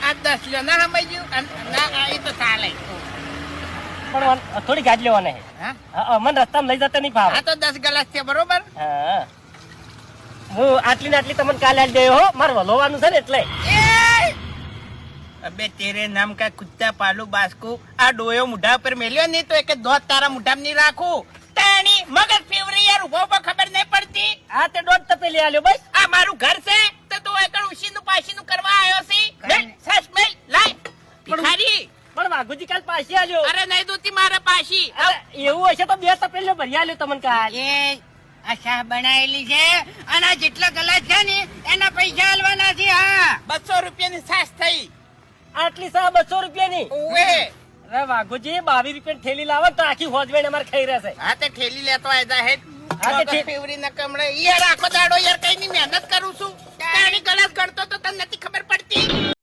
આ 10 લ્યો ના સમજ્યું ના એ તો ચાલે પણ થોડી ગાડી લેવાના હે મને રસ્તામાં લઈ જતા નહીં ભાવ આ તો 10 ગ્લાસ છે બરોબર હા હું આટલી ને આટલી તમને કાલે આલી દેયો હો મારે વલોવાનું છે ને એટલે અબે તેરે નામ કા કુત્તા પાલુ બાસ્કુ આ ડોયો મુઢા પર મેલ્યો નહીં તો એક દોત તારા મુઢામાં નહીં રાખું તાણી મગર ફેવરી યાર ઉભો ઉભો ખબર નહીં પડતી આ તે દોઢ તપેલી આલ્યો બસ આ મારું ઘર છે તો તું એકડ ઉશીનું પાશીનું કરવા આવ્યો છે મેલ સસ મેલ લાય ભિખારી પણ વાઘુજી કાલ પાછી આલ્યો અરે નહીં દોતી મારે પાશી એવું હશે તો 2 તપેલીઓ ભરી આલ્યો તમને કાલ એ આ શાહ બનાવેલી છે અને જેટલા ગલાસ છે ને એના પૈસા આલવાના છે હા 200 રૂપિયાની સાસ થઈ આટલી સા 200 રૂપિયાની ઓવે અરે વાઘુજી 22 રૂપિયાની થેલી લાવો તો આખી હોજવેણ અમારે ખાઈ રહેશે હા તે ઠેલી લેતો આયદા હે હા તે ફેવરી ન કમળે યાર આખો દાડો યાર કઈ ની મહેનત કરું છું તાણી ગલાસ ગણતો તો તને નથી ખબર પડતી